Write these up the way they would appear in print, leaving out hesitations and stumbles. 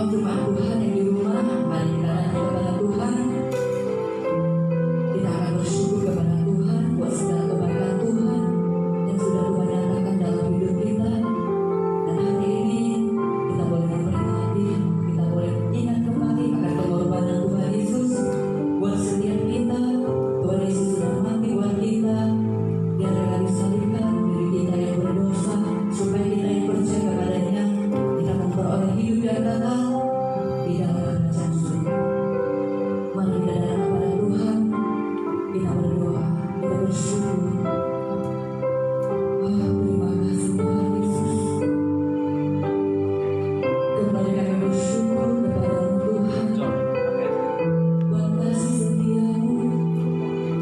jemaat Tuhan yang di rumah, mari kita datang kepada Tuhan. Kita akan bersyukur kepada Tuhan buat segala kebaikan Tuhan yang sudah Tuhan nyatakan dalam hidup kita. Dan hari ini kita boleh memperingati, kita boleh ingat kembali akan pengorbanan Tuhan Yesus buat setiap kita. Tuhan Yesus sudah mati buat kita, Dia rela disalibkan diri kita yang berdosa, supaya kita yang percaya kepadanya kita memperoleh hidup yang kekal di dalam kerajaan surga. Mari kita datang kepada Tuhan, kita berdoa, kita bersyukur. Terima kasih Tuhan Yesus. Kembali kami bersyukur kepada Tuhan buat kasih setiamu,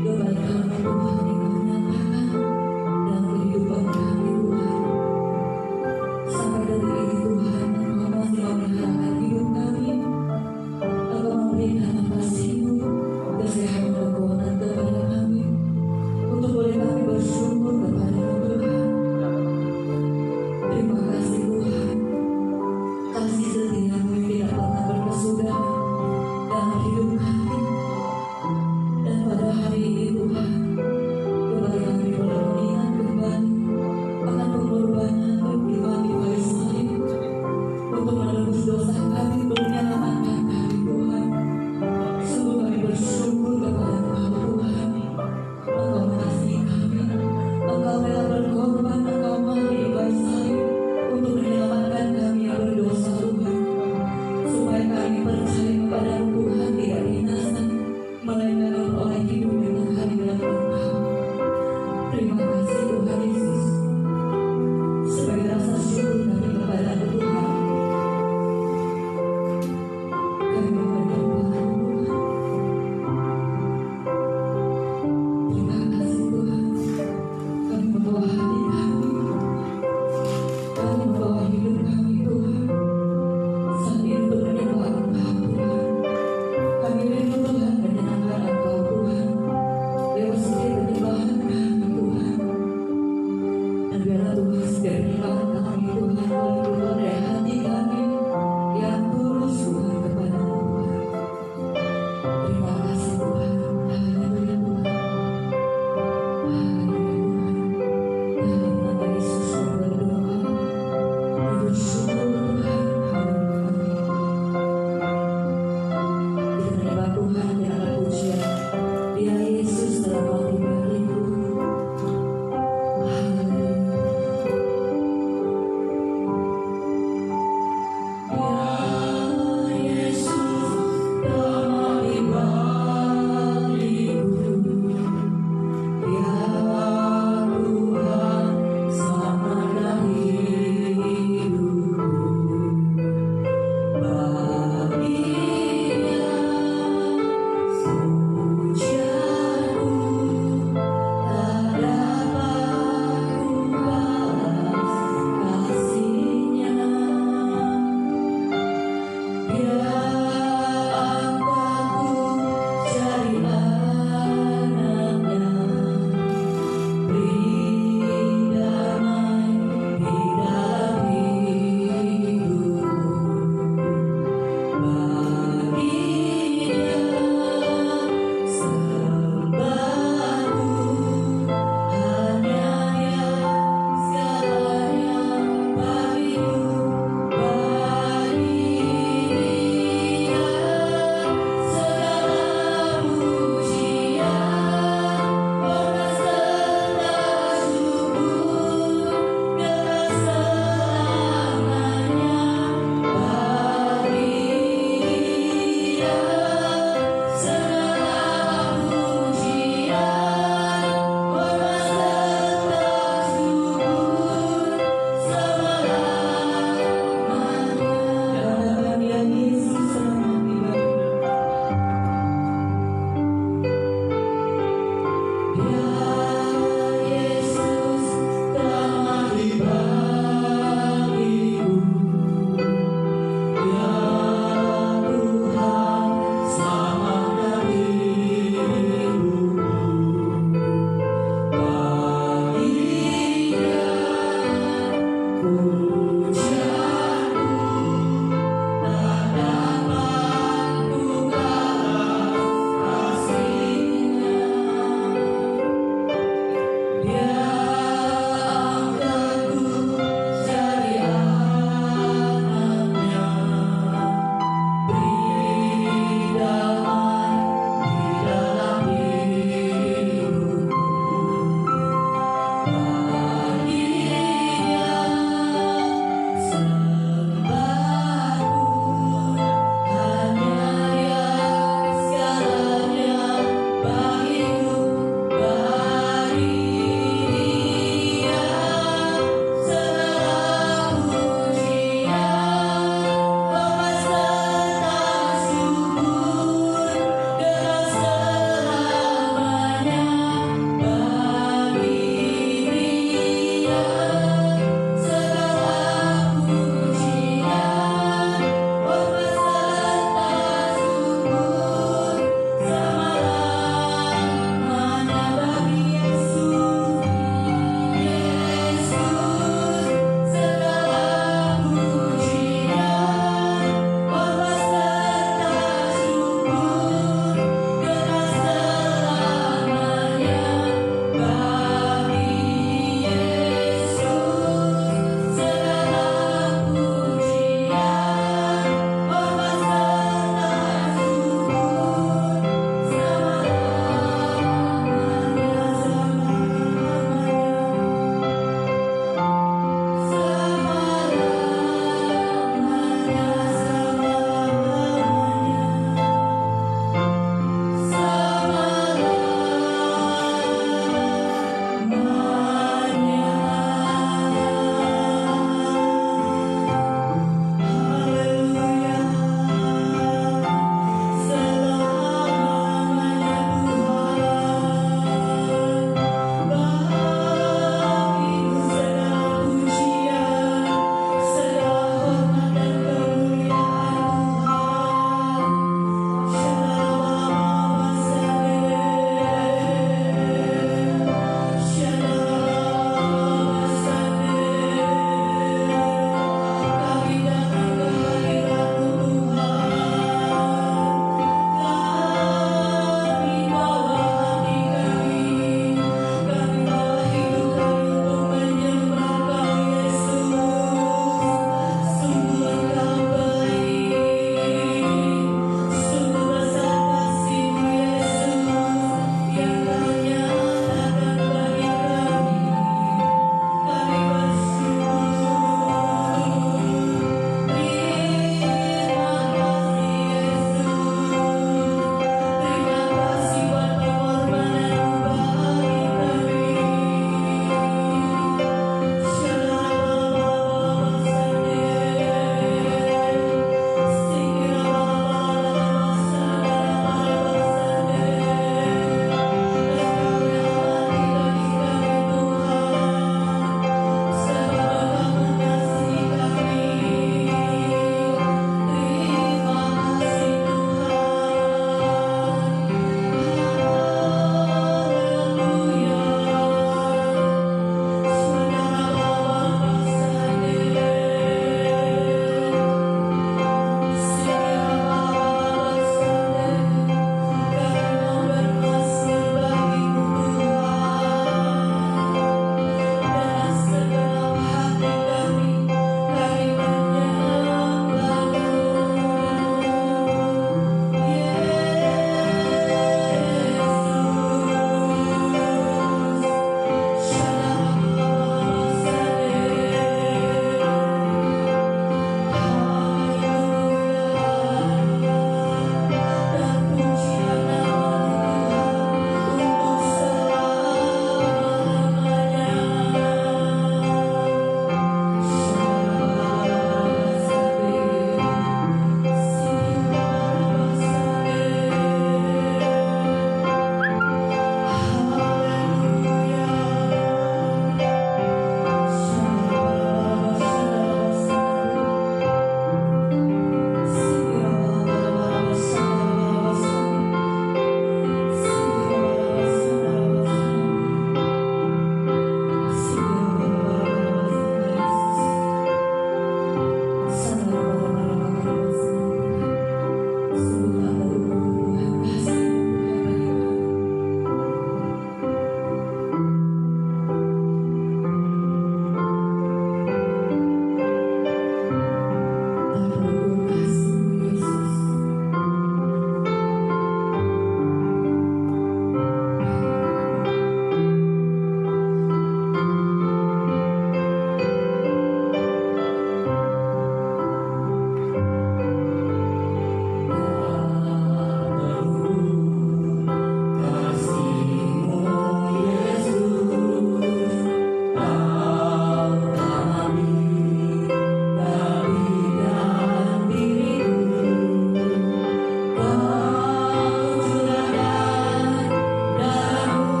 kebaikan Tuhan yang Kau nyatakan dalam kehidupan kami Tuhan. Sampai detik ini Tuhan, Engkau masih memelihara hidup kami. Engkau memberikan nafas hidup, kesehatan dan kekuatan kepada kami, untuk boleh kami bersyukur kepada Tuhan. Terima kasih Tuhan, kasih setia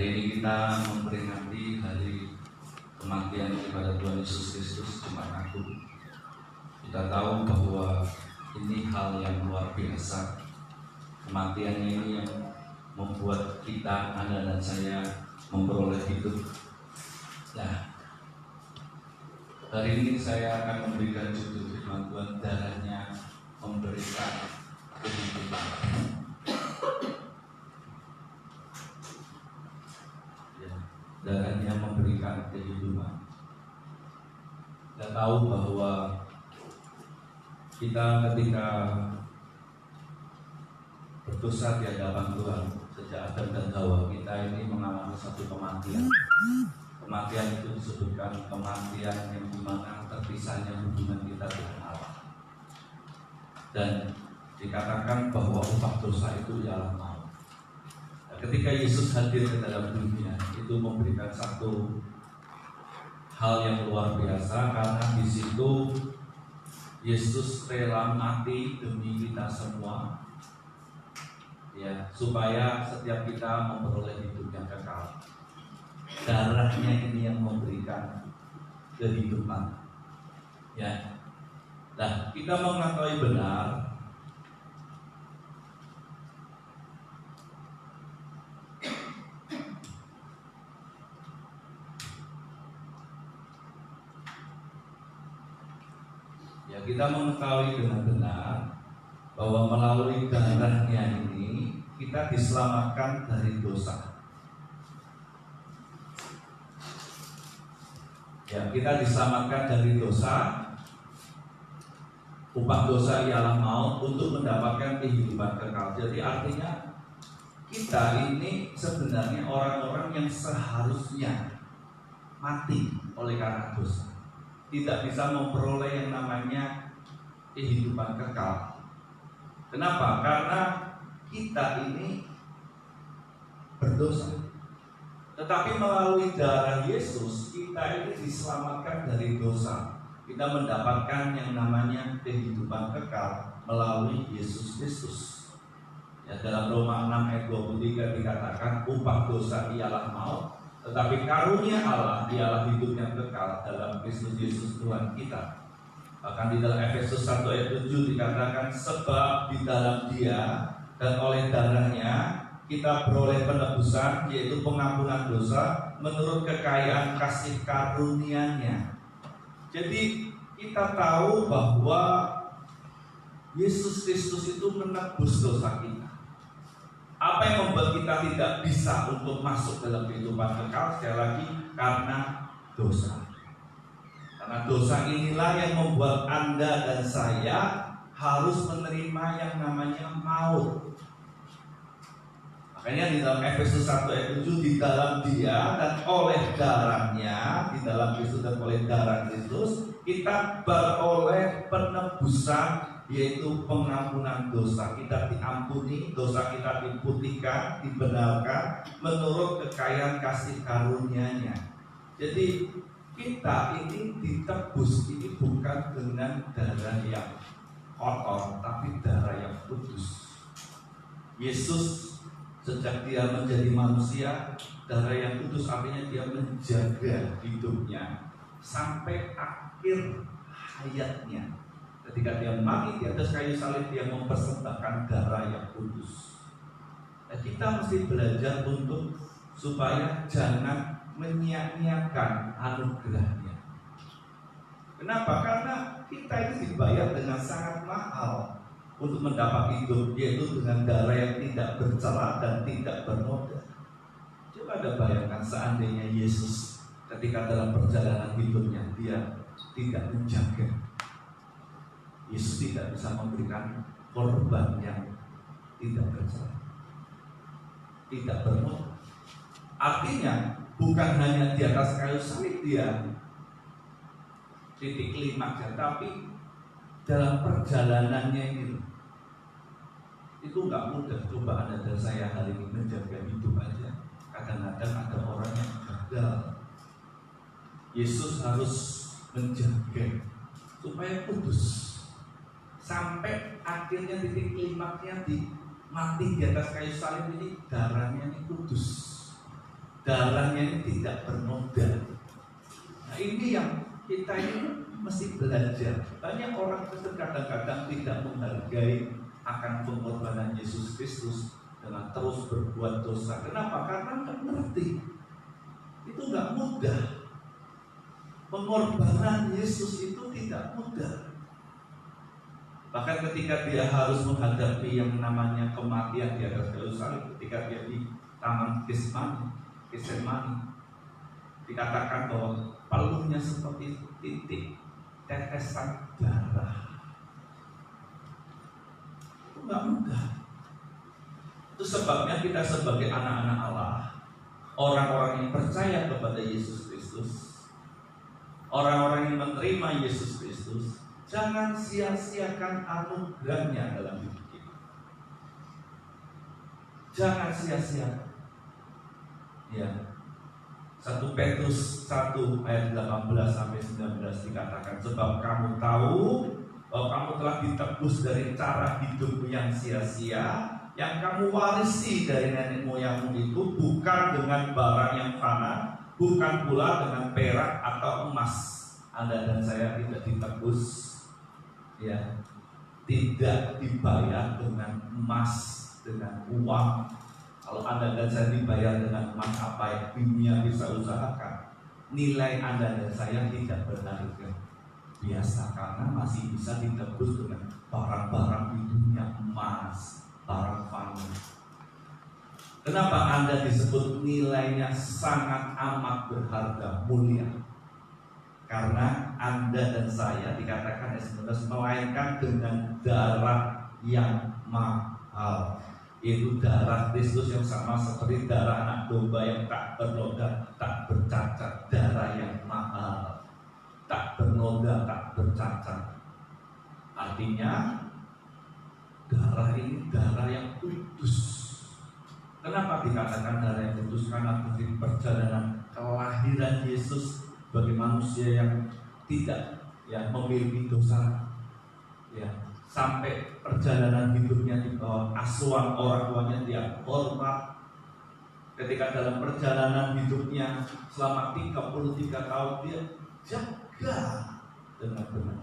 ini kita memperingati hari kematian daripada Tuhan Yesus Kristus, Jumat Agung. Kita tahu bahwa ini hal yang luar biasa. Kematiannya ini yang membuat kita, Anda dan saya, memperoleh hidup. Nah, hari ini saya akan memberikan judul firman Tuhan, darahnya memberikan kehidupan. Darahnya memberikan kehidupan. Kita tahu bahwa kita ketika berdosa di hadapan Tuhan, sejak Adam dan Hawa, kita ini mengalami satu kematian. Kematian itu disebutkan kematian yang dimana terpisahnya hubungan kita dengan Allah. Dan dikatakan bahwa upah dosa itu ialah maut. Ketika Yesus hadir ke dalam dunia, itu memberikan satu hal yang luar biasa, karena di situ Yesus rela mati demi kita semua, ya, supaya setiap kita memperoleh hidup yang kekal. Darahnya ini yang memberikan kehidupan. Ya, nah kita mengetahui benar kita mengetahui dengan benar bahwa melalui darahnya ini kita diselamatkan dari dosa. Ya, kita diselamatkan dari dosa. Upah dosa ialah maut, untuk mendapatkan kehidupan kekal. Jadi artinya kita ini sebenarnya orang-orang yang seharusnya mati oleh karena dosa, tidak bisa memperoleh yang namanya kehidupan kekal. Kenapa? Karena kita ini berdosa. Tetapi melalui darah Yesus, kita ini diselamatkan dari dosa. Kita mendapatkan yang namanya kehidupan kekal melalui Yesus Kristus. Ya, dalam Roma 6 ayat 23 dikatakan upah dosa ialah maut, tetapi karunia Allah ialah hidup yang kekal dalam Kristus Yesus Tuhan kita. Bahkan di dalam Efesus 1 ayat 7 dikatakan, sebab di dalam Dia dan oleh darahnya kita beroleh penebusan, yaitu pengampunan dosa menurut kekayaan kasih karunia-Nya. Jadi kita tahu bahwa Yesus Kristus itu menebus dosa kita. Apa yang membuat kita tidak bisa untuk masuk dalam kehidupan kekal? Sekali lagi, karena dosa. Karena dosa inilah yang membuat Anda dan saya harus menerima yang namanya maut. Makanya di dalam Efesus 1 ayat 7, di dalam Dia dan oleh darahnya, di dalam Kristus dan oleh darah Kristus, kita beroleh penebusan, yaitu pengampunan dosa. Kita diampuni, dosa kita diputihkan, dibenarkan menurut kekayaan kasih karunia-Nya. Jadi kita ini ditebus, ini bukan dengan darah yang kotor, tapi darah yang kudus. Yesus sejak Dia menjadi manusia, darah yang kudus artinya Dia menjaga hidupnya sampai akhir hayatnya. Ketika Dia mati di atas kayu salib, Dia mempersembahkan darah yang kudus. Nah, kita mesti belajar untuk supaya jangan menyia-nyiakan anugerah-Nya. Kenapa? Karena kita ini dibayar dengan sangat mahal untuk mendapat hidup, yaitu dengan darah yang tidak bercela dan tidak bernoda. Coba Anda bayangkan seandainya Yesus ketika dalam perjalanan hidupnya Dia tidak menjaga. Yesus tidak bisa memberikan korban yang tidak bercela, tidak bernoda. Artinya bukan hanya di atas kayu salib Dia titik klimaksnya, tapi dalam perjalanannya ini itu nggak mudah. Coba Anda dan saya hari ini menjaga hidup aja, kadang-kadang ada orang yang gagal. Yesus harus menjaga supaya kudus sampai akhirnya titik klimaksnya di mati di atas kayu salib ini, darahnya ini kudus. darahnya ini tidak bernoda. Nah ini yang kita ini mesti belajar. Banyak orang Kristen kadang-kadang tidak menghargai akan pengorbanan Yesus Kristus dengan terus berbuat dosa. Kenapa? Karena nggak ngerti. Itu nggak mudah. Pengorbanan Yesus itu tidak mudah. Bahkan ketika dia harus menghadapi yang namanya kematian di atas kayu salib, ketika dia di taman Getsemani, dikatakan bahwa peluhnya seperti titik tetesan darah. Itu nggak mudah. Itu sebabnya kita sebagai anak-anak Allah, orang-orang yang percaya kepada Yesus Kristus, orang-orang yang menerima Yesus Kristus, jangan sia-siakan anugerahnya dalam hidup kita. Jangan sia-siakan. Ya. 1 Petrus 1 ayat 18 sampai 19 dikatakan, sebab kamu tahu bahwa kamu telah ditebus dari cara hidup yang sia-sia yang kamu warisi dari nenek moyangmu itu, bukan dengan barang yang fana, bukan pula dengan perak atau emas. Anda dan saya tidak ditebus, ya, tidak dibayar dengan emas, dengan uang. Kalau Anda dan saya dibayar dengan emas, apa yang dunia bisa usahakan, nilai Anda dan saya tidak berharga biasa, karena masih bisa ditebus dengan barang-barang di dunia, emas, barang fana. Kenapa Anda disebut nilainya sangat amat berharga, mulia? Karena Anda dan saya dikatakan ayat 19 melainkan dengan darah yang mahal, yaitu darah Kristus yang sama seperti darah anak domba yang tak bernoda, tak bercacat. Darah yang mahal, tak bernoda, tak bercacat. Artinya darah ini darah yang kudus. Kenapa dikatakan darah yang kudus? Karena dari perjalanan kelahiran Yesus bagi manusia yang tidak, ya, memiliki dosa, ya, sampai perjalanan hidupnya di bawah asuhan orang tuanya, dia hormat. Ketika dalam perjalanan hidupnya selama 33 tahun dia jaga dengan benar.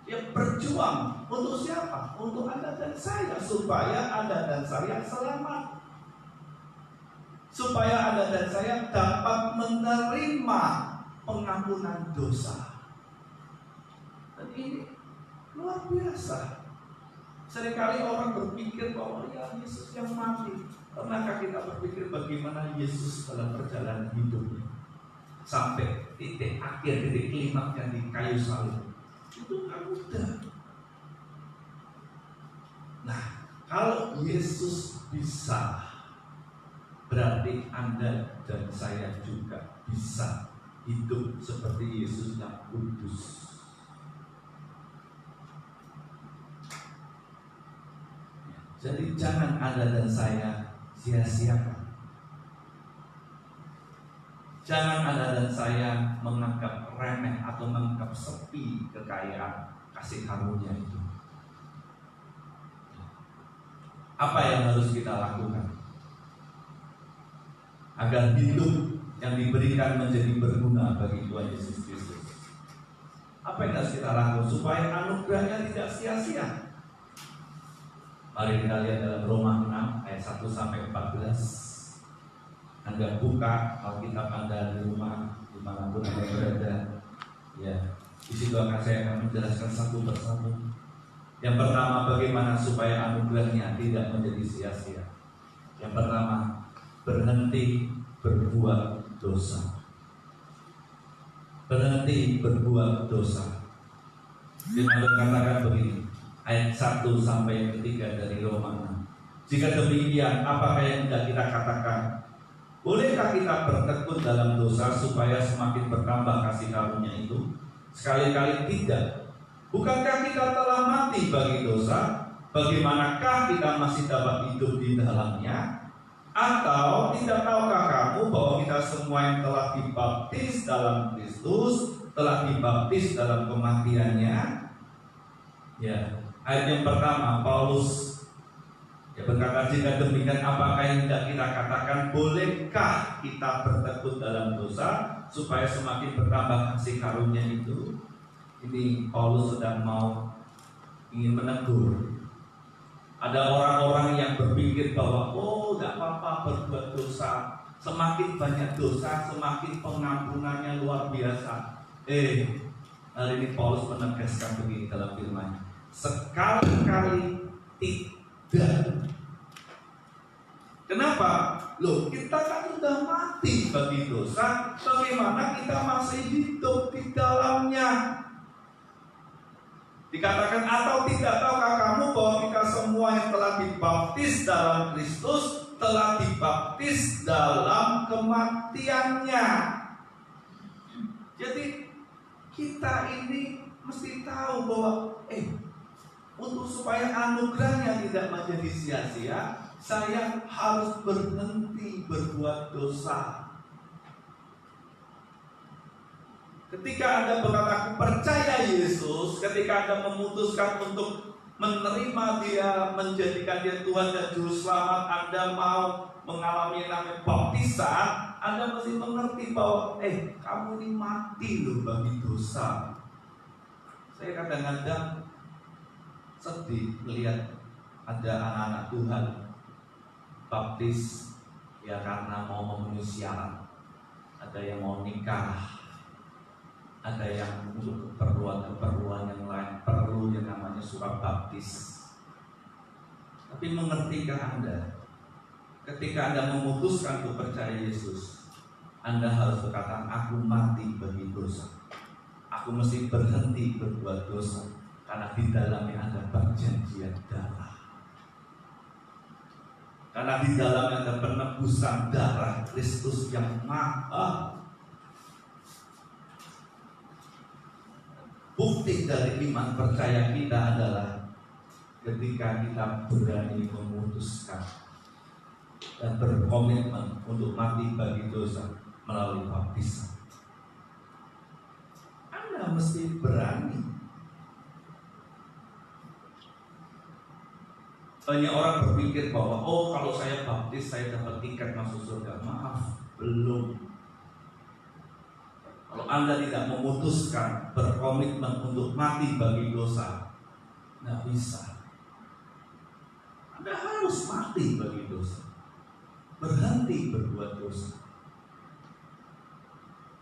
Dia berjuang untuk siapa? Untuk Anda dan saya, supaya Anda dan saya selamat, supaya Anda dan saya dapat menerima pengampunan dosa. Dan ini luar biasa. Seringkali orang berpikir bahwa ya Yesus yang mati. Pernahkah kita berpikir bagaimana Yesus dalam perjalanan hidupnya sampai titik akhir, titik klimaksnya di kayu salib? Itu nggak mudah. Nah, kalau Yesus bisa, berarti Anda dan saya juga bisa hidup seperti Yesus yang kudus. Jadi jangan Anda dan saya sia-siakan. Jangan Anda dan saya menganggap remeh atau menganggap sepi kekayaan kasih karunia itu. Apa yang harus kita lakukan agar hidup yang diberikan menjadi berguna bagi Tuhan Yesus Kristus? Apa yang harus kita lakukan supaya anugerahnya tidak sia-sia? Mari kita lihat dalam Roma 6 ayat 1 sampai 14. Anda buka Alkitab Anda di rumah, dimanapun Anda berada, ya, di situ saya akan menjelaskan satu persatu. Yang pertama, bagaimana supaya anugerahnya tidak menjadi sia-sia. Yang pertama, berhenti berbuat dosa. Berhenti berbuat dosa. Dengan katakan begini, ayat 1 sampai yang ketiga dari Roma 6. Jika demikian, apakah yang tidak kita katakan? Bolehkah kita bertekun dalam dosa supaya semakin bertambah kasih karunia itu? Sekali-kali tidak. Bukankah kita telah mati bagi dosa? Bagaimanakah kita masih dapat hidup di dalamnya? Atau tidak tahukah kamu bahwa kita semua yang telah dibaptis dalam Kristus telah dibaptis dalam kematiannya? Ya, ayat yang pertama Paulus, Dia berkata, jika demikian apakah yang tidak kita katakan, bolehkah kita bertekun dalam dosa supaya semakin bertambah kasih karunia itu? Ini Paulus sedang ingin menegur. Ada orang-orang yang berpikir bahwa tidak apa-apa berbuat dosa, semakin banyak dosa semakin pengampunannya luar biasa. Hari ini Paulus menegaskan begini dalam firman-Nya, sekali-kali tidak. Kenapa? Kita kan sudah mati bagi dosa, bagaimana kita masih hidup di dalamnya? Dikatakan, atau tidak tahukah kamu bahwa kita semua yang telah dibaptis dalam Kristus telah dibaptis dalam kematiannya. Jadi kita ini mesti tahu bahwa untuk supaya anugerahnya tidak menjadi sia-sia, saya harus berhenti berbuat dosa. Ketika Anda berkata aku percaya Yesus, ketika Anda memutuskan untuk menerima Dia, menjadikan Dia Tuhan dan Juru Selamat, Anda mau mengalami yang namanya baptisan, Anda mesti mengerti bahwa kamu ini mati loh bagi dosa. Saya kadang-kadang sedih melihat ada anak-anak Tuhan baptis ya karena mau memenuhi syarat. Ada yang mau nikah, ada yang untuk keperluan yang lain perlu yang namanya surat baptis. Tapi mengertikah Anda, ketika Anda memutuskan untuk percaya Yesus, Anda harus berkata, aku mati bagi dosa. Aku mesti berhenti berbuat dosa, karena di dalamnya ada perjanjian darah. Karena di dalamnya ada penebusan darah Kristus yang mahal. Bukti dari iman percaya kita adalah ketika kita berani memutuskan dan berkomitmen untuk mati bagi dosa melalui baptisan. Anda mesti berani. Banyak orang berpikir bahwa kalau saya baptis saya dapat tiket masuk surga. Maaf, belum. Kalau Anda tidak memutuskan berkomitmen untuk mati bagi dosa, nggak bisa. Anda harus mati bagi dosa, berhenti berbuat dosa.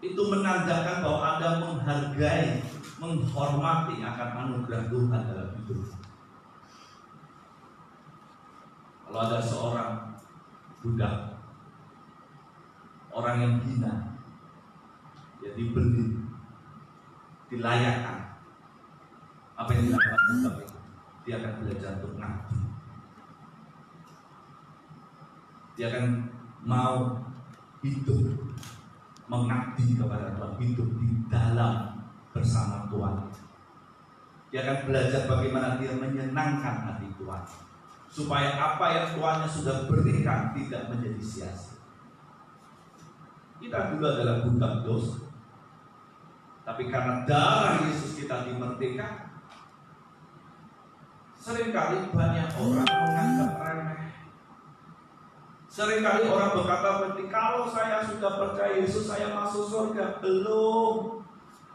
Itu menandakan bahwa Anda menghargai, menghormati akan anugerah Tuhan dalam hidup. Kalau ada seorang budak, orang yang hina, dia dibeli, dilayakkan, apa yang dilakukan budak itu? Dia akan belajar untuk ngabdi. Dia akan mau hidup mengabdi kepada Tuhan, hidup di dalam bersama Tuhan. Dia akan belajar bagaimana dia menyenangkan hati Tuhan, supaya apa yang Tuhannya sudah berikan tidak menjadi sia-sia. Kita juga adalah budak dosa, tapi karena darah Yesus kita dimerdekakan. Seringkali banyak orang menganggap remeh. Seringkali orang berkata seperti, kalau saya sudah percaya Yesus saya masuk surga. Belum.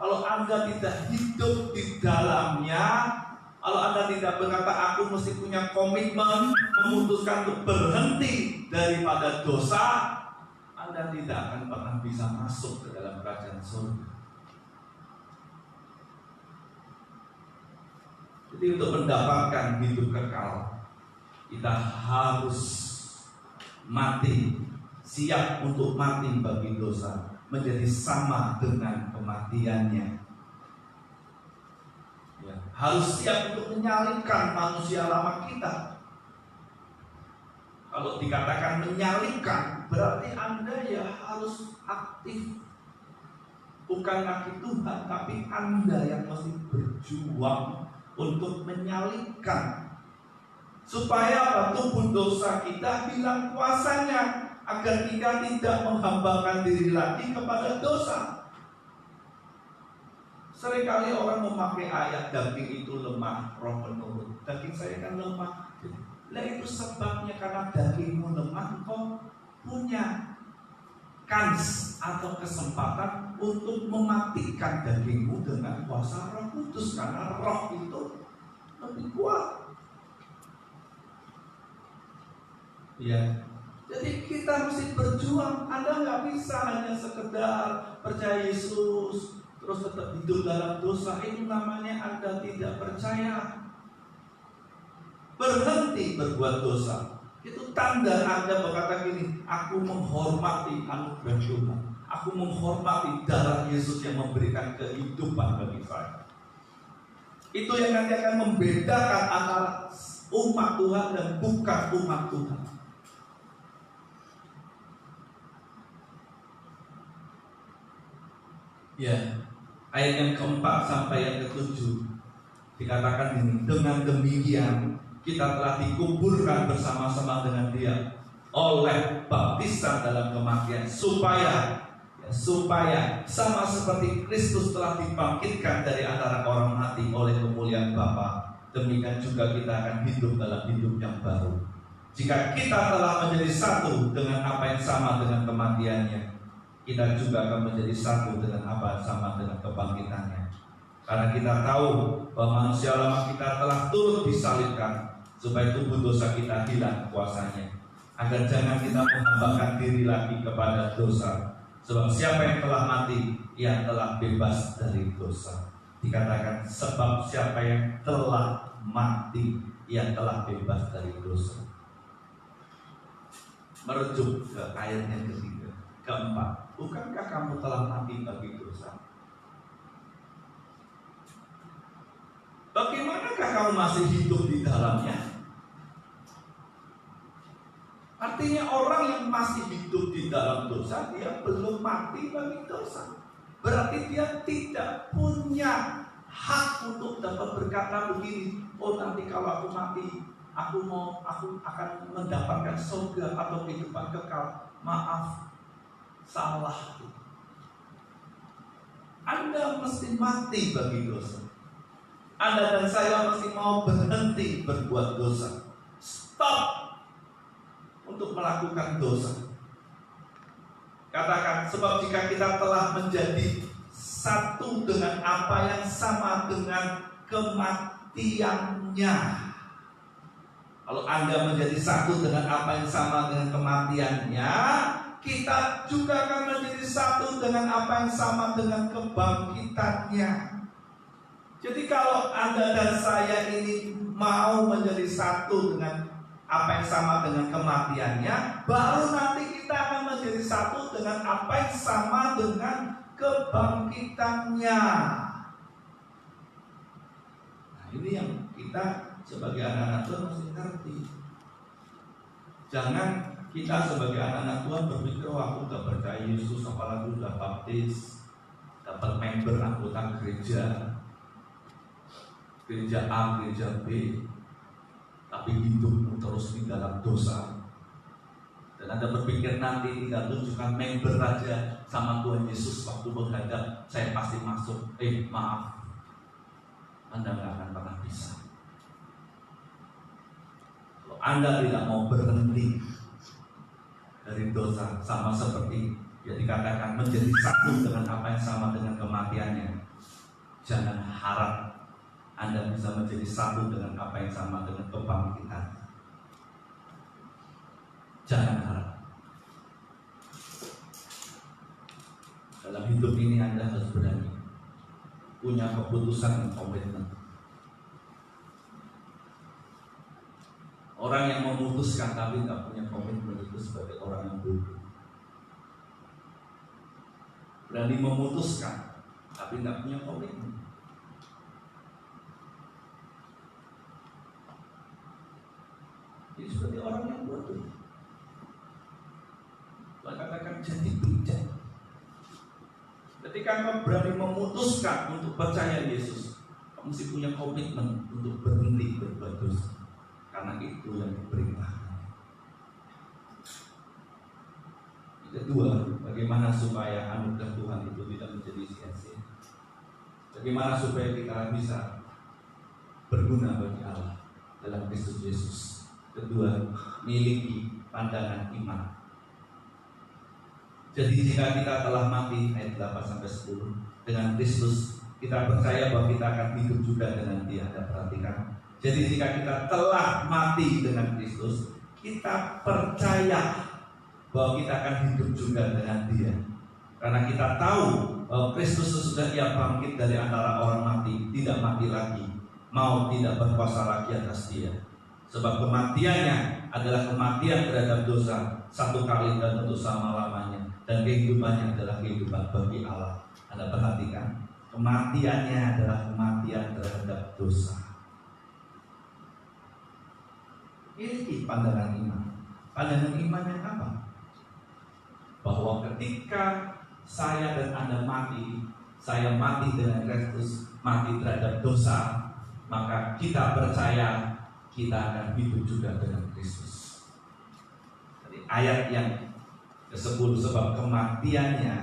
Kalau Anda tidak hidup di dalamnya, kalau Anda tidak berkata aku mesti punya komitmen, memutuskan untuk berhenti daripada dosa, Anda tidak akan pernah bisa masuk ke dalam kerajaan surga. Jadi untuk mendapatkan hidup kekal, kita harus mati, siap untuk mati bagi dosa, menjadi sama dengan kematiannya. Ya, harus siap untuk menyalibkan manusia lama kita. Kalau dikatakan menyalibkan, berarti Anda ya harus aktif. Bukan kaki Tuhan, tapi Anda yang mesti berjuang untuk menyalibkan. Supaya tubuh dosa kita hilang kuasanya, agar kita tidak menghambakan diri lagi kepada dosa. Seringkali orang memakai ayat daging itu lemah, roh menurut. Daging saya kan lemah. Lah itu sebabnya karena dagingmu lemah, kau punya kans atau kesempatan untuk mematikan dagingmu dengan kuasa Roh Kudus, karena Roh itu lebih kuat. Ya, jadi kita mesti berjuang. Anda nggak bisa hanya sekedar percaya Yesus terus tetap hidup dalam dosa. Itu namanya Anda tidak percaya. Berhenti berbuat dosa, itu tanda Anda berkata gini, aku menghormati anugerah Tuhan, aku menghormati darah Yesus yang memberikan kehidupan bagi saya. Itu yang nanti akan membedakan antara umat Tuhan dan bukan umat Tuhan. Ya, ayat yang keempat sampai yang ketujuh dikatakan ini, dengan demikian kita telah dikuburkan bersama-sama dengan Dia oleh baptisan dalam kematian, supaya sama seperti Kristus telah dibangkitkan dari antara orang mati oleh kemuliaan Bapa, demikian juga kita akan hidup dalam hidup yang baru. Jika kita telah menjadi satu dengan apa yang sama dengan kematiannya, kita juga akan menjadi satu dengan apa yang sama dengan kebangkitannya. Karena kita tahu bahwa manusia lama kita telah turut disalibkan, supaya tubuh dosa kita hilang kuasanya, agar jangan kita menghambakan diri lagi kepada dosa. Sebab siapa yang telah mati, ia telah bebas dari dosa. Dikatakan sebab siapa yang telah mati, ia telah bebas dari dosa. Merujuk ke ayat yang ketiga, keempat, bukankah kamu telah mati bagi dosa? Bagaimanakah kamu masih hidup di dalamnya? Artinya orang yang masih hidup di dalam dosa, dia belum mati bagi dosa. Berarti dia tidak punya hak untuk dapat berkata begini, oh nanti kalau aku mati, aku akan mendapatkan surga atau kehidupan kekal. Maaf, salah. Anda mesti mati bagi dosa. Anda dan saya mesti mau berhenti berbuat dosa. Stop untuk melakukan dosa. Katakan, sebab jika kita telah menjadi satu dengan apa yang sama dengan kematiannya. Kalau Anda menjadi satu dengan apa yang sama dengan kematiannya, kita juga akan menjadi satu dengan apa yang sama dengan kebangkitannya. Jadi kalau Anda dan saya ini mau menjadi satu dengan apa yang sama dengan kematiannya, baru nanti kita akan menjadi satu dengan apa yang sama dengan kebangkitannya. Nah, ini yang kita sebagai anak-anak Tuhan mesti ngerti. Jangan kita sebagai anak-anak Tuhan berpikir, oh aku udah percaya Yesus, apalagi udah baptis, dapat member anggota gereja A, gereja B, tapi hidupmu terus di dalam dosa. Dan Anda berpikir nanti tinggal tunjukkan member aja sama Tuhan Yesus waktu menghadap, saya pasti masuk. Maaf, Anda gak akan pernah bisa. Kalau Anda tidak mau berhenti dari dosa, sama seperti ya dikatakan menjadi satu dengan apa yang sama dengan kematiannya, jangan harap Anda bisa menjadi satu dengan apa yang sama dengan kebangkitan. Jangan harap. Dalam hidup ini Anda harus berani, punya keputusan dan komitmen. Orang yang memutuskan tapi tidak punya komitmen itu sebagai orang yang bodoh. Berani memutuskan tapi tidak punya komitmen, jadi seperti orang yang bodoh. Katakan jadi bijak. Ketika kau berani memutuskan untuk percaya Yesus, kamu mesti punya komitmen untuk berhenti berbuat dosa, karena itu yang diperintahkan. Kedua, bagaimana supaya anugerah Tuhan itu tidak menjadi sia-sia? Bagaimana supaya kita bisa berguna bagi Allah dalam Kristus Yesus? Kedua, miliki pandangan iman. Jadi jika kita telah mati, ayat 8-10, dengan Kristus, kita percaya bahwa kita akan hidup juga dengan Dia. Anda perhatikan. Jadi jika kita telah mati dengan Kristus, kita percaya bahwa kita akan hidup juga dengan Dia. Karena kita tahu bahwa Kristus sesudah Ia bangkit dari antara orang mati, tidak mati lagi, mau tidak berkuasa lagi atas dia. Sebab kematiannya adalah kematian terhadap dosa, satu kali dan untuk selama-lamanya, dan kehidupannya adalah kehidupan bagi Allah. Anda perhatikan, kematiannya adalah kematian terhadap dosa. Ini pandangan iman. Pandangan iman yang apa? Bahwa ketika saya dan Anda mati, saya mati dengan Kristus, mati terhadap dosa, maka kita percaya kita akan hidup juga dengan Kristus. Jadi ayat yang ke-10, sebab kematiannya,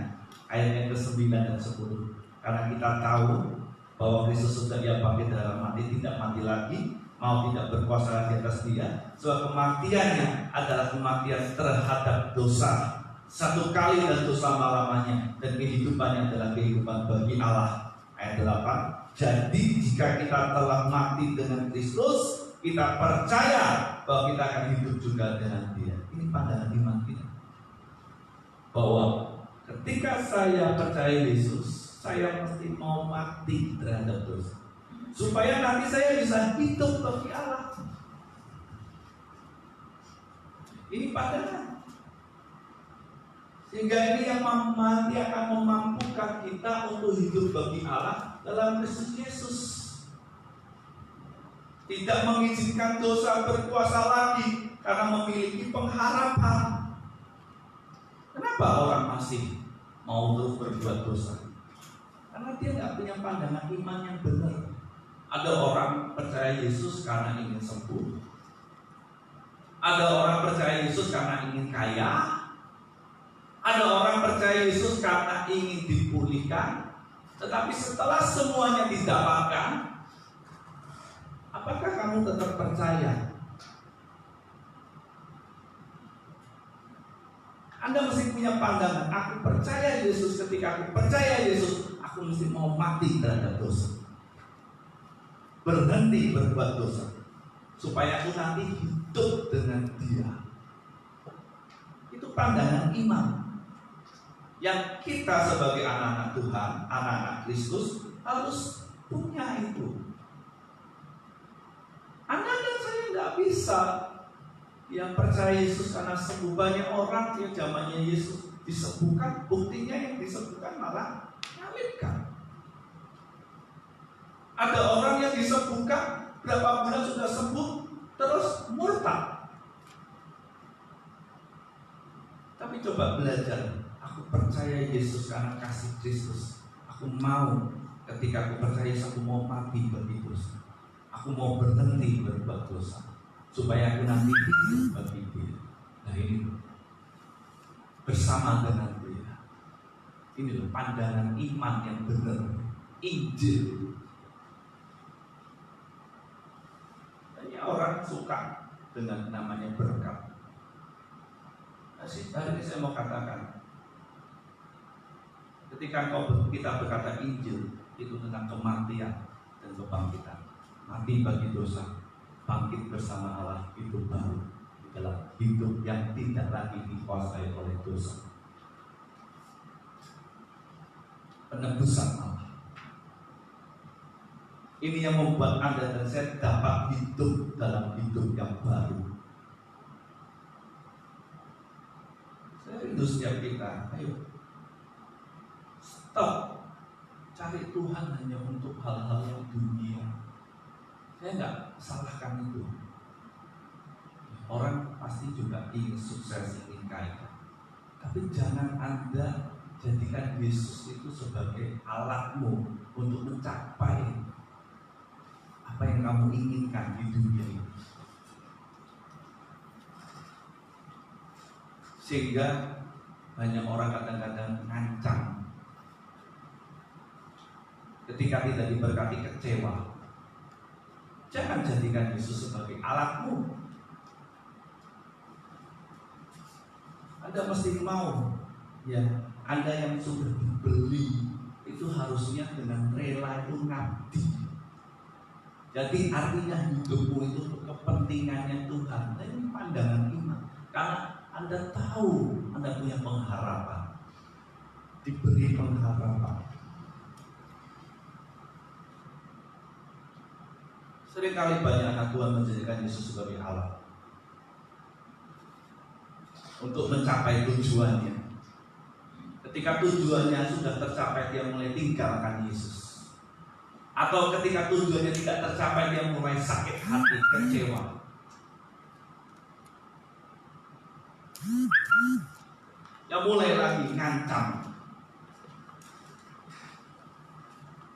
ayat yang ke-9 dan 10. Karena kita tahu bahwa Kristus sudah Dia bangkit dari mati, tidak mati lagi, mau tidak berkuasa lagi atas dia. Sebab kematiannya adalah kematian terhadap dosa, satu kali dan untuk selama-lamanya, dan kehidupannya adalah kehidupan bagi Allah. Ayat 8. Jadi jika kita telah mati dengan Kristus, kita percaya bahwa kita akan hidup juga dengan Dia. Ini pandangan iman kita, bahwa ketika saya percaya Yesus, saya mesti mau mati terhadap dosa, supaya nanti saya bisa hidup bagi Allah. Ini pandangan. Sehingga ini yang mati akan memampukan kita untuk hidup bagi Allah dalam Kristus Yesus. Tidak mengizinkan dosa berkuasa lagi karena memiliki pengharapan. Kenapa orang masih mau terus berbuat dosa? Karena dia nggak punya pandangan iman yang benar. Ada orang percaya Yesus karena ingin sembuh. Ada orang percaya Yesus karena ingin kaya. Ada orang percaya Yesus karena ingin dipulihkan. Tetapi setelah semuanya didapatkan, apakah kamu tetap percaya? Anda mesti punya pandangan. Aku percaya Yesus. Ketika aku percaya Yesus, aku mesti mau mati terhadap dosa, berhenti berbuat dosa, supaya aku nanti hidup dengan Dia. Itu pandangan iman yang kita sebagai anak-anak Tuhan, anak-anak Kristus harus punya itu. Anda dan saya nggak bisa yang percaya Yesus karena sembuh. Banyak orang yang zamannya Yesus disembuhkan, buktinya yang disembuhkan malah nyawitkan. Ada orang yang disembuhkan berapa bulan sudah sembuh, terus murtad. Tapi coba belajar. Aku percaya Yesus karena kasih Kristus. Aku mau, ketika aku percaya Yesus, aku mau mati bagi dosa. Aku mau berhenti berbuat dosa, supaya aku nanti hidup bagi Dia. Nah ini bersama dengan Dia. Ini loh pandangan iman yang benar, Injil. Banyak orang suka dengan namanya berkat. Hari ini saya mau katakan, ketika kita berkata Injil, itu tentang kematian dan kebangkitan. Mati bagi dosa, bangkit bersama Allah, hidup baru dalam hidup yang tidak lagi dikuasai oleh dosa. Penebusan Allah. Ini yang membuat Anda dan saya dapat hidup dalam hidup yang baru. Saya rindu setiap kita, ayo stop cari Tuhan hanya untuk hal-hal yang dunia. Saya nggak salahkan itu. Orang pasti juga ingin sukses, ingin kaya. Tapi jangan Anda jadikan Yesus itu sebagai alatmu untuk mencapai apa yang kamu inginkan di dunia ini. Sehingga banyak orang kadang-kadang ngancam. Ketika tidak diberkati, kecewa. Jangan jadikan Yesus sebagai alatmu Anda mesti mau, ya, Anda yang sudah dibeli itu harusnya dengan rela itu ngabdi. Jadi artinya hidupmu itu untuk kepentingannya Tuhan. Nah, ini pandangan iman. Karena Anda tahu Anda punya pengharapan, diberi pengharapan. Seringkali banyak anak Tuhan menjadikan Yesus sebagai Allah untuk mencapai tujuannya. Ketika tujuannya sudah tercapai, dia mulai tinggalkan Yesus. Atau ketika tujuannya tidak tercapai, dia mulai sakit hati, kecewa. Dia mulai lagi ngancam.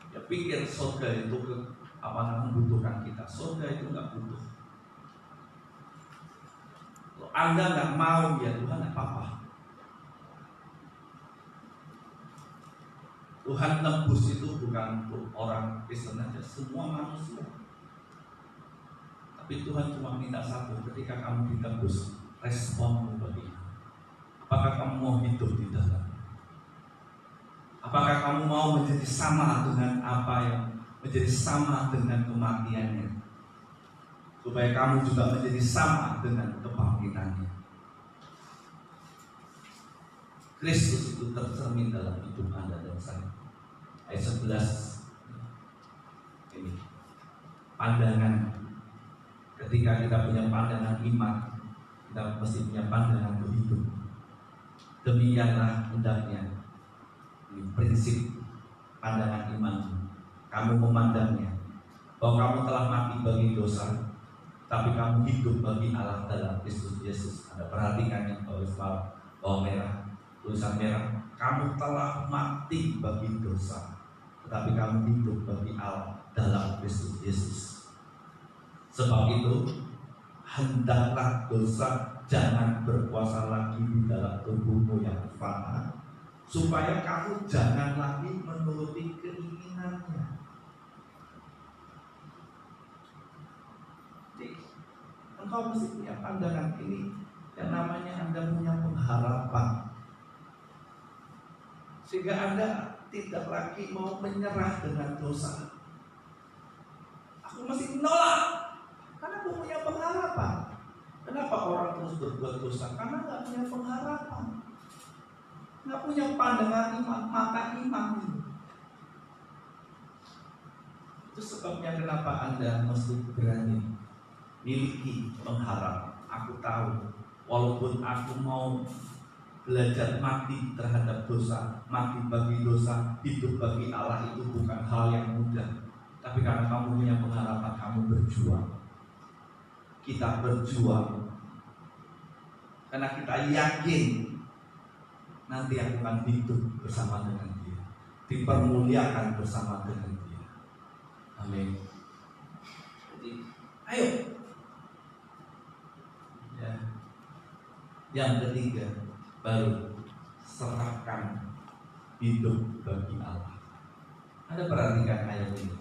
Dia pikir surga itu membutuhkan kita. Surga itu nggak butuh. Kalau Anda nggak mau, ya Tuhan, nggak apa-apa. Tuhan tembus itu bukan untuk orang Kristen saja, semua manusia. Tapi Tuhan cuma minta satu, ketika kamu ditembus, responmu bagaimana? Apakah kamu mau hidup di dalam? Apakah kamu mau menjadi sama dengan apa yang menjadi sama dengan kematiannya, supaya kamu juga menjadi sama dengan kebangkitannya? Kristus itu tercermin dalam hidup Anda dan saya. Ayat 11 ini pandangan. Ketika kita punya pandangan iman, kita mesti punya pandangan hidup. Demikianlah hendaknya, ini prinsip pandangan iman. Kamu memandangnya bahwa kamu telah mati bagi dosa, tapi kamu hidup bagi Allah dalam Kristus Yesus. Anda perhatikan yang bawah merah, tulisan merah, kamu telah mati bagi dosa, tetapi kamu hidup bagi Allah dalam Kristus Yesus. Sebab itu, hendaklah dosa jangan berkuasa lagi di dalam tubuhmu yang fana, supaya kamu jangan lagi menuruti keinginannya. Jadi, engkau mesti punya pandangan ini, yang namanya Anda punya pengharapan, sehingga Anda tidak lagi mau menyerah dengan dosa. Aku mesti menolak, karena aku punya pengharapan. Kenapa orang terus berbuat dosa? Karena nggak punya pengharapan, nggak punya pandangan iman, maka iman. Itu sebabnya kenapa Anda mesti berani miliki pengharap. Aku tahu, walaupun aku mau belajar mati terhadap dosa, mati bagi dosa, hidup bagi Allah, itu bukan hal yang mudah. Tapi karena kamu punya pengharapan, kamu berjuang. Kita berjuang karena kita yakin nanti aku akan hidup bersama dengan Dia, dipermuliakan bersama dengan Dia. Amin. Jadi, ayo. Ya. Yang ketiga, baru serahkan hidup bagi Allah. Anda perhatikan ayat ini.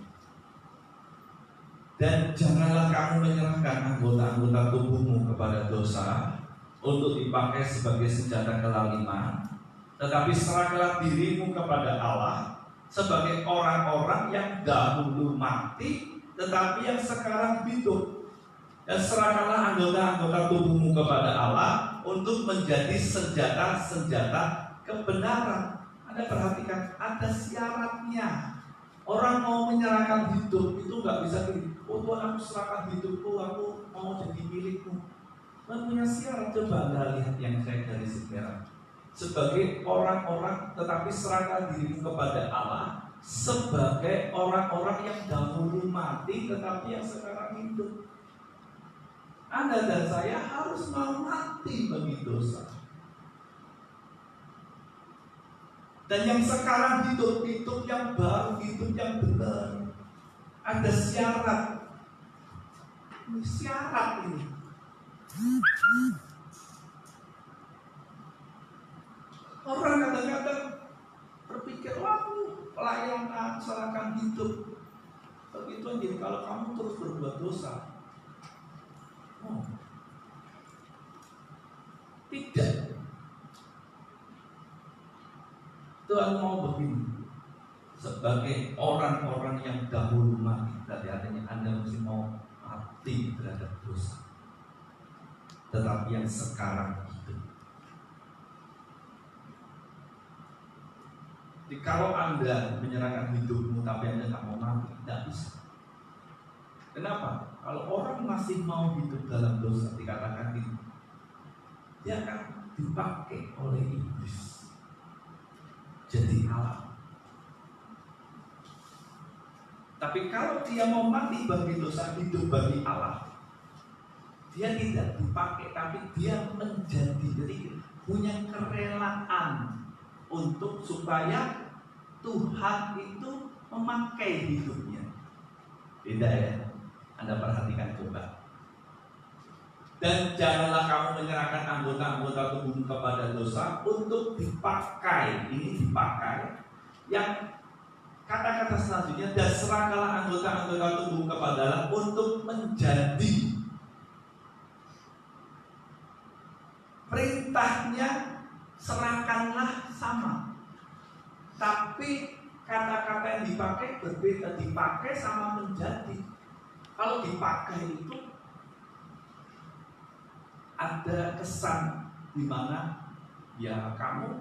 Dan janganlah kamu menyerahkan anggota-anggota tubuhmu kepada dosa untuk dipakai sebagai senjata kelaliman, tetapi serahkanlah dirimu kepada Allah sebagai orang-orang yang dahulu mati, tetapi yang sekarang hidup. Dan serahkanlah anggota-anggota tubuhmu kepada Allah untuk menjadi senjata-senjata kebenaran. Anda perhatikan, ada syaratnya. Orang mau menyerahkan hidup itu nggak bisa gini, oh Tuhan, aku serahkan hidupku, aku mau jadi milikmu. Tuhan punya syarat. Coba Anda lihat yang saya garis merah. Sebagai orang-orang, tetapi serahkan dirimu kepada Allah sebagai orang-orang yang dahulu mati, tetapi yang sekarang hidup. Anda dan saya harus mau mati bagi dosa. Dan yang sekarang hidup yang baru, hidup yang benar. Ada syarat. Ini syarat ini. Orang kadang-kadang berpikir, wah, pelayanan, serahkan hidup. Begitu aja, kalau kamu terus berbuat dosa. Oh. Tidak. Tuhan mau begini. Sebagai orang-orang yang dahulu mati, berarti artinya Anda mesti mau mati terhadap dosa. Tetapi yang sekarang hidup. Jadi kalau Anda menyerahkan hidupmu tapi Anda tak mau mati, tidak bisa. Kenapa? Kalau orang masih mau hidup dalam dosa, dikatakan ini, dia akan dipakai oleh iblis jadi alat. Tapi kalau dia mau mati bagi dosa, hidup bagi Allah, dia tidak dipakai, tapi dia menjadi, jadi punya kerelaan untuk supaya Tuhan itu memakai hidupnya. Beda ya, Anda perhatikan coba. Dan janganlah kamu menyerahkan anggota-anggota tubuhmu kepada dosa untuk dipakai. Ini dipakai. Yang kata-kata selanjutnya, dan serahkanlah anggota-anggota tubuh kepada Allah untuk menjadi. Perintahnya serahkanlah sama. Tapi kata-kata yang dipakai berbeda. Dipakai sama menjadi. Kalau dipakai itu ada kesan di mana ya kamu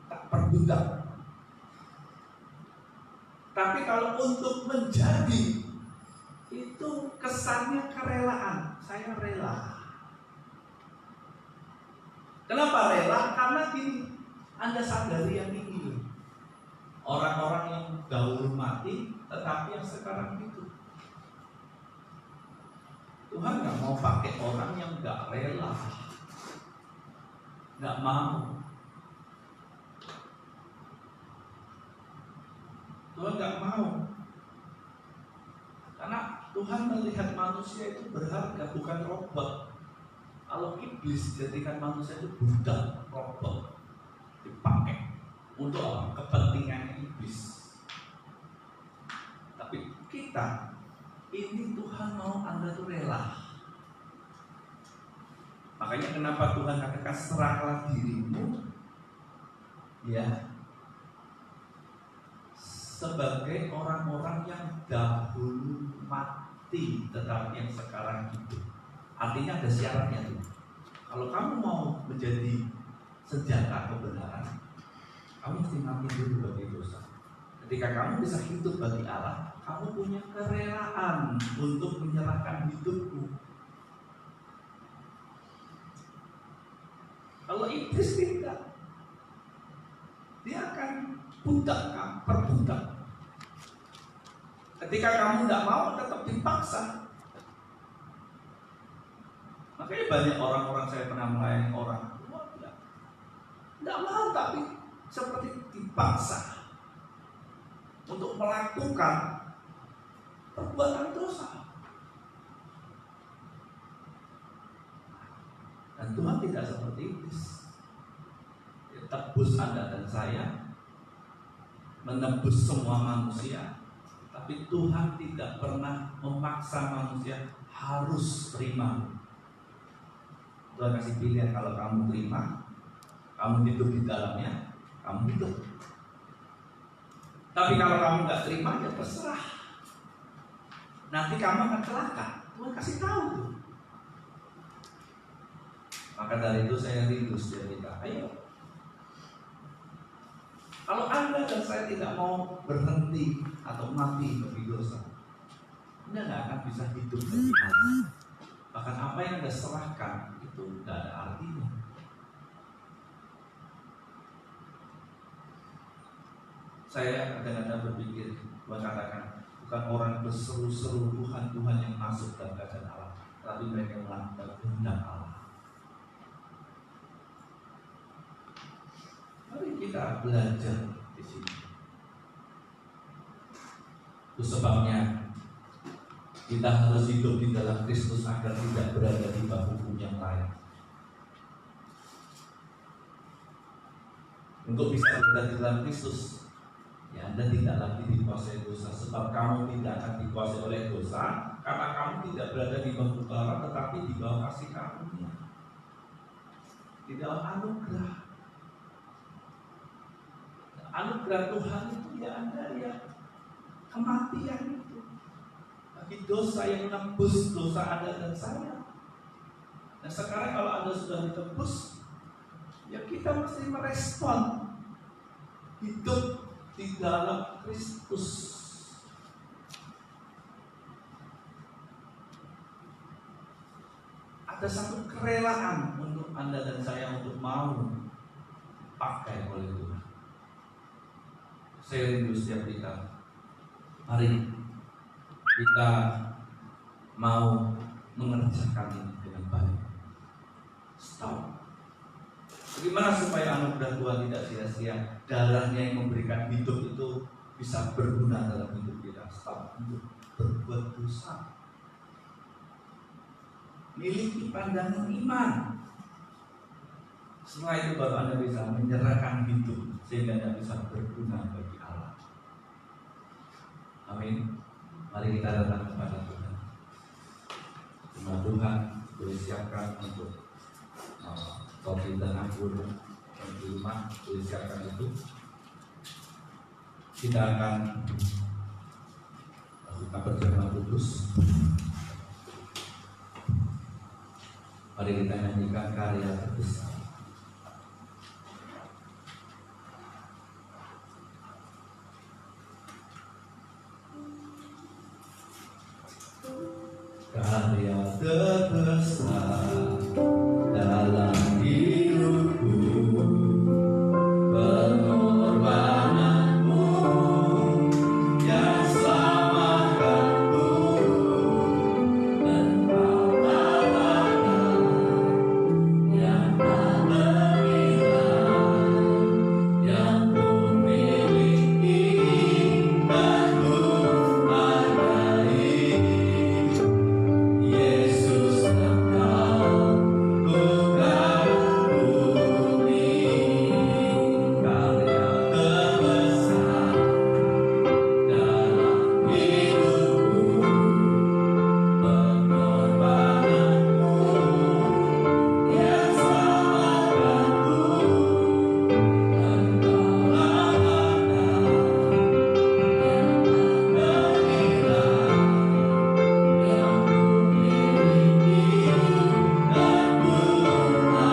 tak perbudak. Tapi kalau untuk menjadi itu kesannya kerelaan. Saya rela. Kenapa rela? Karena gini, Anda sadari yang ini. Orang-orang yang dahulu mati, tetapi yang sekarang hidup. Tuhan gak mau pakai orang yang gak rela, gak mau. Tuhan gak mau. Karena Tuhan melihat manusia itu berharga, bukan robot. Kalau iblis jadikan manusia itu budak, robot, dipakai untuk apa? Kepentingan iblis. Tapi kita, ini Tuhan mau Anda tuh rela. Makanya kenapa Tuhan katakan serahlah dirimu, ya, sebagai orang-orang yang dahulu mati tetapi yang sekarang hidup. Artinya ada syaratnya tuh. Kalau kamu mau menjadi senjata kebenaran, kamu mesti mati dulu bagi dosa. Ketika kamu bisa hidup bagi Allah, kamu punya kerelaan untuk menyerahkan hidupmu. Kalau iblis tidak, dia akan budak kamu, perbudak. Ketika kamu tidak mau, tetap dipaksa. Makanya banyak orang-orang, saya pernah melayani orang, tidak mau tapi seperti dipaksa untuk melakukan perbuatan dosa. Dan Tuhan tidak seperti iblis. Dia tebus Anda dan saya, menebus semua manusia. Tapi Tuhan tidak pernah memaksa manusia harus terima. Tuhan kasih pilihan, kalau kamu terima, kamu hidup di dalamnya, kamu hidup. Tapi kalau kamu nggak terima, ya terserah. Nanti kamu akan celaka. Tuhan kasih tahu tuh. Maka dari itu saya rindu setiap kita. Ayo. Kalau Anda dan saya tidak mau berhenti atau mati bagi dosa, Anda nggak akan bisa hidup bagi Allah. Bahkan apa yang Anda serahkan itu tidak ada artinya. Saya kadang-kadang berpikir, Tuhan katakan, bukan orang berseru-seru Tuhan yang masuk dalam kerajaan Allah, tapi mereka melakukan kehendak Allah. Mari kita belajar di sini. Itu sebabnya kita harus hidup di dalam Kristus agar tidak berada di bawah hukum yang lain. Untuk bisa berada di dalam Kristus, ya Anda tidak lagi dikuasai dosa. Sebab kamu tidak akan dikuasai oleh dosa, karena kamu tidak berada di bawah hukum Allah, tetapi di bawah kasih karunia, di dalam anugerah. Anugerah Tuhan itu ya ada ya kematian itu bagi dosa yang menembus dosa Anda dan saya. Nah sekarang kalau Anda sudah ditebus, ya kita mesti merespon hidup di dalam Kristus. Ada satu kerelaan untuk Anda dan saya untuk mau pakai oleh Tuhan. Saya rindu setiap kita. Mari kita mau mengerjakan ini dengan baik. Stop. Bagaimana supaya anugerah Tuhan tidak sia-sia? Darahnya yang memberikan hidup itu bisa berguna dalam hidup kita. Stop untuk berbuat dosa. Miliki pandangan iman. Setelah itu baru Anda bisa menyerahkan hidup sehingga Anda bisa berguna bagi Allah. Amin. Mari kita datang kepada Tuhan. Terima Tuhan boleh siapkan untuk kopi dan anggur yang di rumah, boleh siapkan itu. Kita akan lakukan perjamuan kudus. Mari kita nyanyikan karya terbesar. Karya terbesar dalam hidupku, pengorbananmu yang selamatkanku, engkau Allahku yang tak bernilai, yang ku miliki dan ku hargai. Yesus engkau bukan bumi, karya terbesar dalam hidupku, pengorbananmu yang selamatkanku, engkau Allahku yang tak bernilai, yang ku miliki dan ku hargai.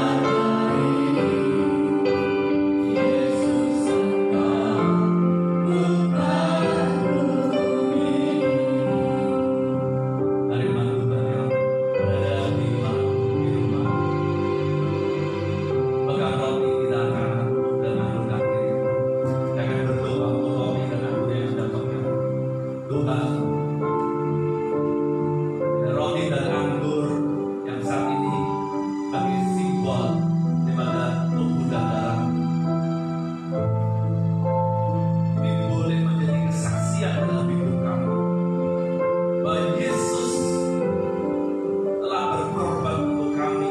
Yesus engkau bukan bumi. Mari Tuhan yang berada di rumah, pegang roti di tangan kanan dan anggur kiri. Jangan berdoa untuk roti dan anggur yang sudah pegang. Tuhan, roti dan anggur yang saat ini bagi simbol daripada tubuh dan darah ini boleh menjadi kesaksian dalam hidup kami bahwa Yesus telah berkorban untuk kami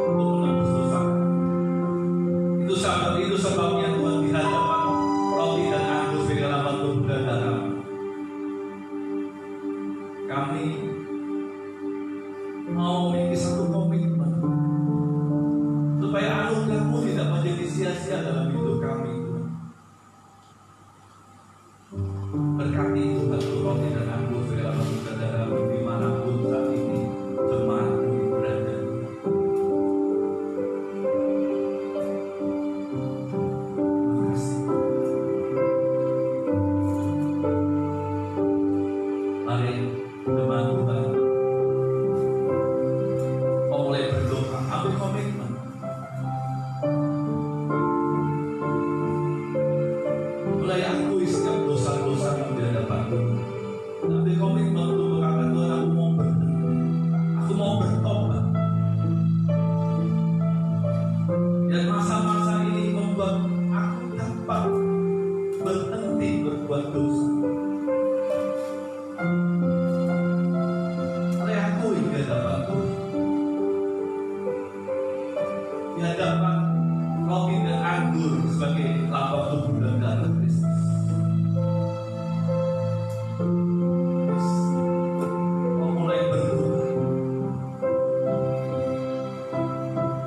untuk menebus dosa. Itu sebabnya Tuhan di hadapan roti dan anggur sebagai lambang tubuh dan darah kami mau memiliki satu komitmen supaya anugerah-Mu tidak menjadi sia-sia dalam hidup kami, Tuhan. Berkati Tuhan roti dan anggur segala macam saudara dimanapun saat ini jemaat-Mu berada. Terima kasih. Mari jemaat Tuhan mulai berdoa, ambil komitmen. Mulai akui setiap dosa-dosa yang di hadapan Tuhan. Ambil komitmen untuk berkata, Tuhan, aku mau berhenti, aku mau bertobat. Dan masa-masa ini membuat aku dapat berhenti berbuat dosa. Mulai akui di hadapan Tuhan, di hadapan roti dan anggur sebagai lambang tubuh dan darah Kristus. Yes. Kau mulai berdoa.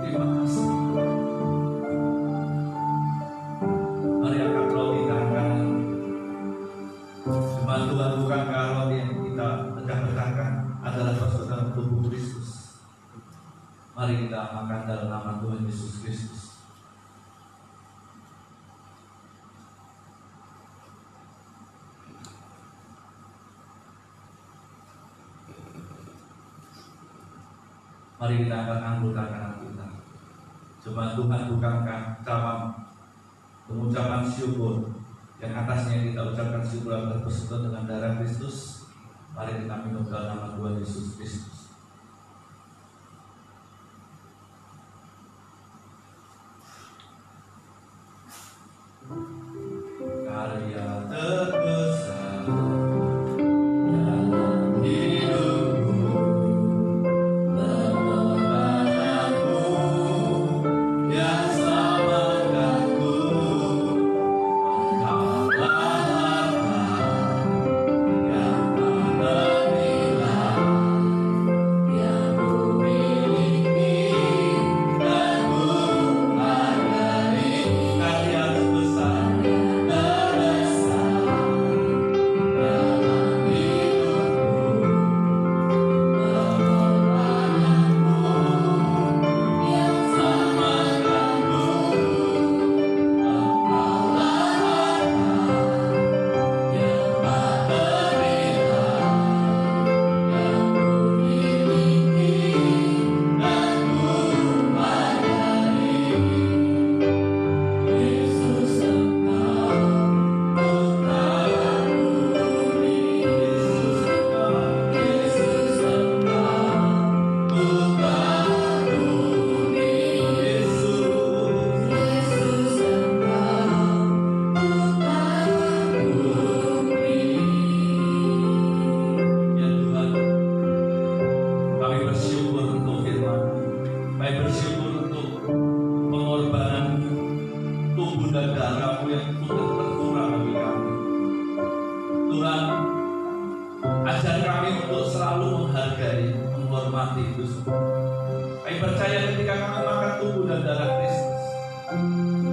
Terima kasih. Mari angkat roti Mari kita akan anggukan hati kita. Cuma Tuhan bukankah cawan pengucapan syukur yang atasnya kita ucapkan syukur atas persekutuan dengan darah Kristus. Mari kita minum dalam nama Tuhan Yesus Kristus. Karya terbesar dalam hidupku, pengorbananku yang selamatkanku, engkaulah harta yang tak terhilang, yang ku miliki dan ku hargai. Karya terbesar ajar kami untuk selalu menghargai, menghormati itu semua. Kami percaya ketika kami makan tubuh dan darah Kristus,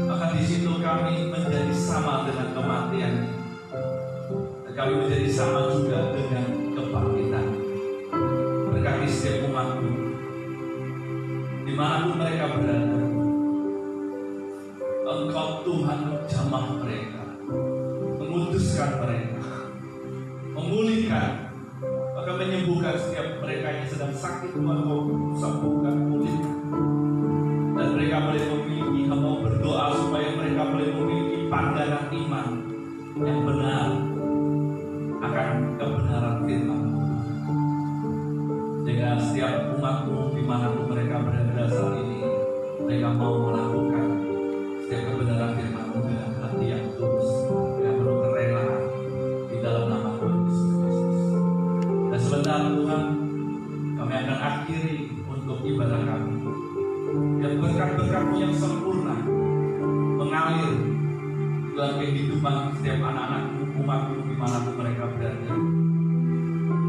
maka di situ kami menjadi sama dengan kematian, dan kami menjadi sama juga dengan kebangkitan. Berkati setiap umatmu, dimanapun mereka berada, Engkau Tuhan menjamah mereka, menguduskan mereka, memulihkan, maka menyembuhkan setiap mereka yang sedang sakit. Engkau sembuhkan, pulihkan, dan mereka boleh memiliki, mau berdoa supaya mereka boleh memiliki pandangan iman yang benar akan kebenaran firman, sehingga setiap umatmu dimanapun mereka berada saat ini, mereka mau melakukan setiap kebenaran firman-Mu dengan hati yang tulus, dengan penuh kerelaan di dalam nama Tuhan Yesus Kristus. Dan sebentar Tuhan, kami akan akhiri untuk ibadah kami, dan berkat-berkat-Mu yang sempurna mengalir dalam kehidupan setiap anak-anak-Mu, umat-Mu dimanapun mereka berada.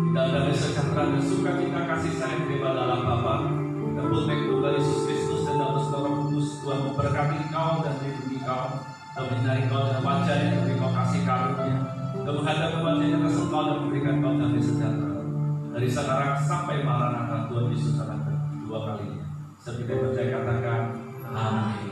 Di dalam damai sejahtera dan sukacita kasih sayang daripada Allah Bapa dan Putra Tunggal Yesus Kristus dan dalam Roh Kudus, Tuhan memberkati kau dan melindungi kau, dan menyinari kau dengan wajahnya dan memberi kau kasih karunia, dan menghadap wajahnya atas engkau dan memberikan kau damai sejahtera dari sekarang sampai Maranatha Tuhan Yesus akan kedua kalinya. Seperti percaya katakan, amin.